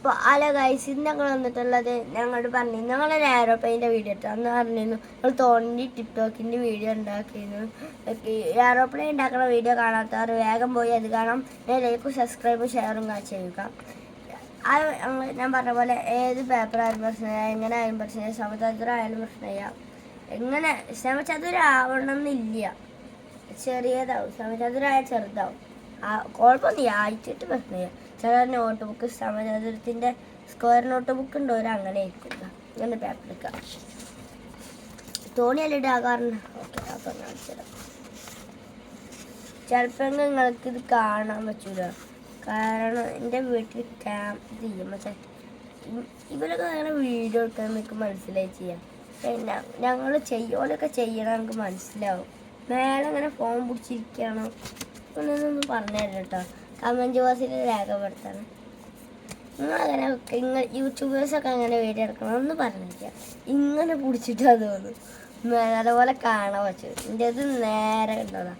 അപ്പോൾ അല്ല ഗൈസ് ഇന്ന് ഞങ്ങൾ വന്നിട്ടുള്ളത് ഞങ്ങളോട് പറഞ്ഞു ഞങ്ങളൊരു എയറോപ്ലെയിൻ്റെ വീഡിയോ ഇട്ടു അന്ന് പറഞ്ഞിരുന്നു ഞങ്ങൾ തോന്നി ടിക്ടോക്കിൻ്റെ വീഡിയോ ഉണ്ടാക്കിയിരുന്നു. എയറോപ്ലെയിൻ ഉണ്ടാക്കുന്ന വീഡിയോ കാണാത്തവർ വേഗം പോയി അത് കാണാം. ലൈക്കും സബ്സ്ക്രൈബും ഷെയറും ചെയ്യുക. അത് ഞാൻ പറഞ്ഞ പോലെ ഏത് പേപ്പറായാലും പ്രശ്നമില്ല, എങ്ങനെ ആയാലും പ്രശ്നമില്ല, സമചതുരമായാലും പ്രശ്നമില്ല. എങ്ങനെ സമചതുരാവണമെന്നില്ല, ചെറിയതാവും, സമചതുരായ ചെറുതാവും. കുഴപ്പമൊന്നും ആയിട്ടിട്ട് പ്രശ്നമില്ല. ചില നോട്ട് ബുക്ക് സമചതുരത്തിൻ്റെ സ്ക്വയർ നോട്ട് ബുക്ക് ഉണ്ടോ അങ്ങനെ ആയിരിക്കില്ല. ഇങ്ങനെ പേപ്പർ എടുക്കുക, തോണിയല്ല ഇടാകാറുണ്ട്. ഓക്കെ, അപ്പം കാണിച്ചത് ചിലപ്പോൾ നിങ്ങൾക്ക് ഇത് കാണാൻ പറ്റൂല, കാരണം എൻ്റെ വീട്ടിൽ ക്യാമ്പ് ചെയ്യും. പക്ഷേ ഇവരൊക്കെ അങ്ങനെ വീഡിയോ എടുക്കാൻ നമുക്ക് മനസ്സിലായി ചെയ്യാം. പിന്നെ ഞങ്ങൾ ഓലൊക്കെ ചെയ്യണം, നമുക്ക് മനസ്സിലാവും. മേലെ അങ്ങനെ ഫോൺ പിടിച്ചിരിക്കുകയാണോ എന്നൊന്നും പറഞ്ഞു തരാം കേട്ടോ. കമൻറ്റ് ബോക്സിൽ രേഖപ്പെടുത്തണം. നിങ്ങളങ്ങനെ യൂട്യൂബേഴ്സൊക്കെ അങ്ങനെ വീഡിയോ എടുക്കണം എന്ന് പറഞ്ഞിരിക്കുക. ഇങ്ങനെ പിടിച്ചിട്ടാ തോന്നുന്നു അതുപോലെ കാണാൻ പറ്റും. എൻ്റെ ഇത് നേരെ ഉണ്ടതാ,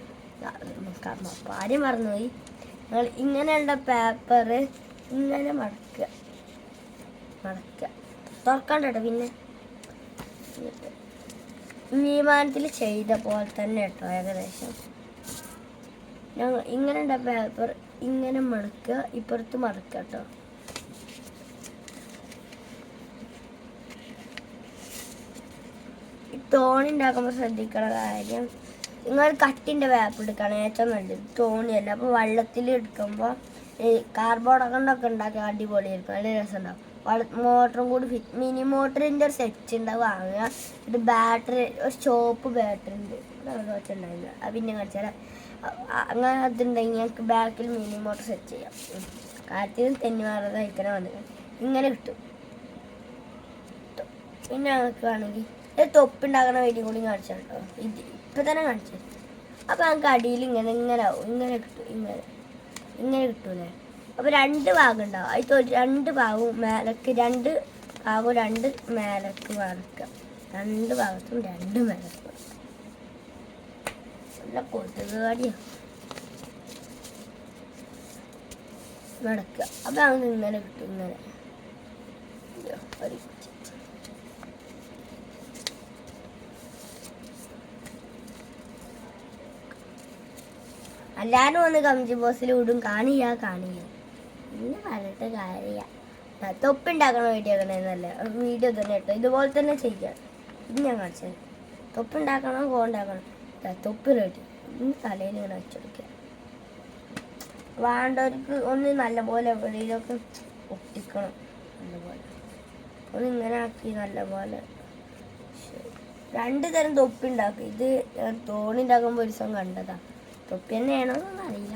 ആരും മറന്നുപോയി. ഞങ്ങൾ ഇങ്ങനെയുള്ള പേപ്പർ ഇങ്ങനെ മടക്കുക തുറക്കണ്ട കേട്ടോ. പിന്നെ വിമാനത്തിൽ ചെയ്ത പോലെ തന്നെ കേട്ടോ ഏകദേശം. ഞങ്ങൾ ഇങ്ങനെയുള്ള പേപ്പർ ഇങ്ങനെ മടക്കുക, ഇപ്പുറത്ത് മടക്കുക കേട്ടോ. ഈ തോണി ഉണ്ടാക്കുമ്പോൾ ശ്രദ്ധിക്കണ കാര്യം, നിങ്ങൾ കട്ടിൻ്റെ പേപ്പർ എടുക്കണം ഏറ്റവും നല്ലത്. തോണിയല്ല, അപ്പോൾ വെള്ളത്തിൽ എടുക്കുമ്പോൾ ഈ കാർബോർഡ് കൊണ്ടൊക്കെ ഉണ്ടാക്കി അടിപൊളിയായിരിക്കും, നല്ല രസമുണ്ടാവും. മോട്ടറും കൂടി മിനി മോട്ടറിൻ്റെ ഒരു സെറ്റ് ഉണ്ടാവും, വാങ്ങുക. ഇത് ബാറ്ററി, ഒരു ചോപ്പ് ബാറ്ററി ഉണ്ട്, ഉണ്ടായില്ല അത് പിന്നെ കാണിച്ചാൽ. അങ്ങനെ അതുണ്ടെങ്കിൽ ഞങ്ങൾക്ക് ബാക്കിൽ മിനി മോട്ടർ സെറ്റ് ചെയ്യാം. കാറ്റിൽ തെന്നി മാറുന്നത് കഴിക്കണ വന്നത് ഇങ്ങനെ കിട്ടും. പിന്നെ ഞങ്ങൾക്ക് വേണമെങ്കിൽ ഇത് തൊപ്പുണ്ടാക്കുന്ന വീഡിയോ കൂടി കാണിച്ചാൽ കേട്ടോ. ഇത് ഇപ്പം തന്നെ കാണിച്ചു. അപ്പോൾ ഞങ്ങൾക്ക് അടിയിൽ ഇങ്ങനെ ആവും, ഇങ്ങനെ കിട്ടും, ഇങ്ങനെ കിട്ടൂലേ. അപ്പോൾ രണ്ട് ഭാഗം ഉണ്ടാവും, അതിൽ രണ്ട് ഭാഗവും മേലക്ക്, രണ്ട് ഭാഗവും രണ്ട് മേലക്ക് വറക്കുക, രണ്ട് ഭാഗത്തും രണ്ട് മേലക്ക് നല്ല കൊതുകാടിയാണ് നടക്കുക. അപ്പം ഞങ്ങൾക്ക് ഇങ്ങനെ കിട്ടും, ഇങ്ങനെ എല്ലാവരും ഒന്ന് കമൻറ്റ് ബോക്സിൽ ഇടും, കാണില്ല പിന്നെ പറഞ്ഞിട്ട് കാര്യമില്ല. തൊപ്പുണ്ടാക്കണ വീഡിയോ ആക്കണേന്നല്ലേ വീഡിയോ തന്നെ കേട്ടോ, ഇതുപോലെ തന്നെ ചെയ്യാം. ഇത് ഞാൻ കാണിച്ചത് തൊപ്പുണ്ടാക്കണം, ഉണ്ടാക്കണം. തൊപ്പ് റെഡി, തലയിൽ ഇങ്ങനെ വെച്ചെടുക്കുക. വേണ്ടവർക്ക് ഒന്ന് നല്ലപോലെ എവിടെയൊക്കെ ഒട്ടിക്കണം, നല്ലപോലെ ഒന്ന് ഇങ്ങനെ ആക്കി നല്ലപോലെ. രണ്ട് തരം തൊപ്പി ഉണ്ടാക്കും. ഇത് തോണി ഉണ്ടാക്കുമ്പോൾ ഒരു ദിവസം കണ്ടതാ, തൊപ്പി തന്നെയാണോ എന്നൊന്നും അറിയില്ല.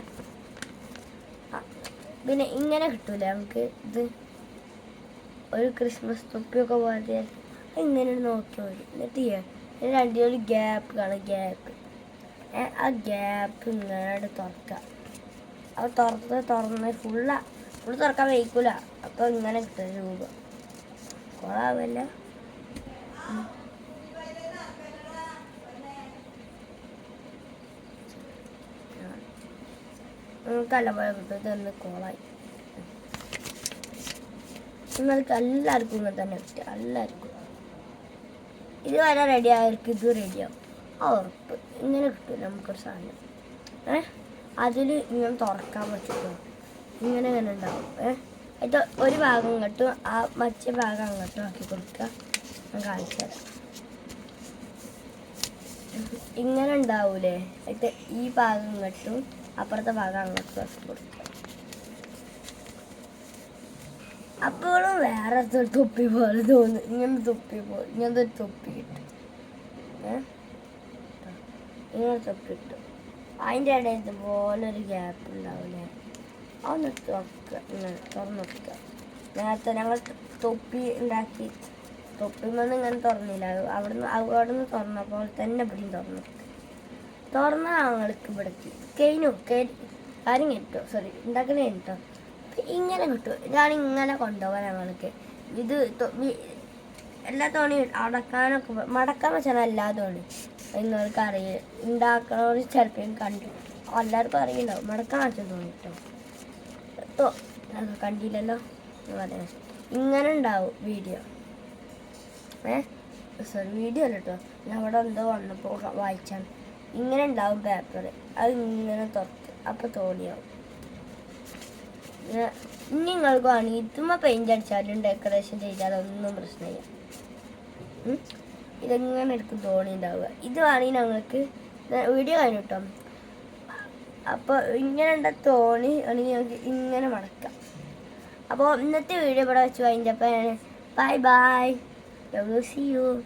പിന്നെ ഇങ്ങനെ കിട്ടൂല നമുക്ക്, ഇത് ഒരു ക്രിസ്മസ് തൊപ്പിയൊക്കെ പോലെ ഇങ്ങനെ നോക്കിയാൽ മതി. എന്നിട്ട് രണ്ടിനൊരു ഗ്യാപ്പ് കാണും, ഗ്യാപ്പ്. ആ ഗ്യാപ്പ് ഇങ്ങനെ തുറക്കുക. അത് തുറന്ന് ഫുള്ള് തുറക്കാൻ വയ്ക്കൂല. അപ്പോൾ ഇങ്ങനെ കിട്ടും രൂപം, കൊള്ളാവല്ല. നിങ്ങൾക്ക് നല്ലപോലെ കിട്ടും. ഇതൊന്ന് കോളായി. നിങ്ങൾക്ക് എല്ലാവർക്കും ഇങ്ങനെ തന്നെ കിട്ടുക, എല്ലാവർക്കും. ഇത് വരെ റെഡിയായവർക്ക് ഇത് റെഡിയാവും, ഉറപ്പ്. ഇങ്ങനെ കിട്ടും നമുക്കൊരു സാധനം. അതിൽ ഇങ്ങനെ തുറക്കാൻ പറ്റുമോ, ഇങ്ങനെ ഉണ്ടാവും. അത് ഒരു ഭാഗം ഇങ്ങോട്ടും ആ മറ്റേ ഭാഗം അങ്ങോട്ടും ആക്കി കൊടുക്കുക. ഞാൻ കാണിച്ചു തരാം. ഇങ്ങനെ ഉണ്ടാവൂലേ, അത് ഈ ഭാഗം ഇങ്ങോട്ടും അപ്പുറത്തെ ഭാഗം അങ്ങോട്ടും ആക്കി കൊടുക്കുക. അപ്പോഴും വേറെ തൊപ്പി പോലെ തോന്നും. ഇങ്ങനത്തെ ഒരു തൊപ്പി കിട്ടും, ഇങ്ങനെ തൊപ്പി കിട്ടും. അതിൻ്റെ ഇടയിൽ ഇതുപോലെ ഒരു ഗ്യാപ്പ് ഉണ്ടാവില്ലേ, അതൊന്ന് തുറക്കുക, ഇങ്ങനെ തുറന്ന് വെക്കുക. നേരത്തെ ഞങ്ങൾ തൊപ്പി ഉണ്ടാക്കി, തൊപ്പിമൊന്നും ഇങ്ങനെ തുറന്നില്ല, അവിടെ നിന്ന് തുറന്നപ്പോൾ തന്നെ ഇവിടെയും തുറന്നാൽ ഞങ്ങൾക്ക് ഇവിടേക്ക് കാര്യം കിട്ടും. സോറി, ഉണ്ടാക്കണേ കേട്ടോ. ഇങ്ങനെ കിട്ടും. ഇതാണ് ഇങ്ങനെ കൊണ്ടുപോകാൻ ഞങ്ങൾക്ക്. ഇത് എല്ലാ തോണിയും അടക്കാനൊക്കെ മടക്കാൻ വെച്ചാൽ എല്ലാ തോണി നിങ്ങൾക്ക് അറിയില്ല. ഉണ്ടാക്കണവർ ചിലപ്പോൾ കണ്ടു, എല്ലാവർക്കും അറിയുണ്ടാവും. മടക്കാൻ വെച്ചാൽ തോന്നി കേട്ടോ. കണ്ടില്ലല്ലോ. പറയാം. ഇങ്ങനെ ഉണ്ടാവും വീഡിയോ. സോറി, വീഡിയോ അല്ല കേട്ടോ, ഞാൻ അവിടെ എന്തോ വന്നപ്പോൾ വായിച്ചാണ്. ഇങ്ങനെ ഉണ്ടാവും പേപ്പർ, അത് ഇങ്ങനെ തുറക്ക്, അപ്പോൾ തോണിയാവും. ഇനി നിങ്ങൾക്ക് വേണമെങ്കിൽ ഇതുമ്മ പെയിൻ്റ് അടിച്ചാലും ഡെക്കറേഷൻ ചെയ്താലൊന്നും പ്രശ്നമില്ല. ഇതെങ്ങനെ എടുക്കും തോണി ഉണ്ടാവുക. ഇത് വേണമെങ്കിൽ ഞങ്ങൾക്ക് വീഡിയോ കഴിഞ്ഞു കേട്ടോ. അപ്പോൾ ഇങ്ങനെ ഉണ്ട തോണി ആണെങ്കിൽ ഞങ്ങൾക്ക് ഇങ്ങനെ മടക്കാം. അപ്പോൾ ഇന്നത്തെ വീഡിയോ ഇവിടെ വെച്ച് കഴിഞ്ഞപ്പോൾ ബൈ ബൈ, see you.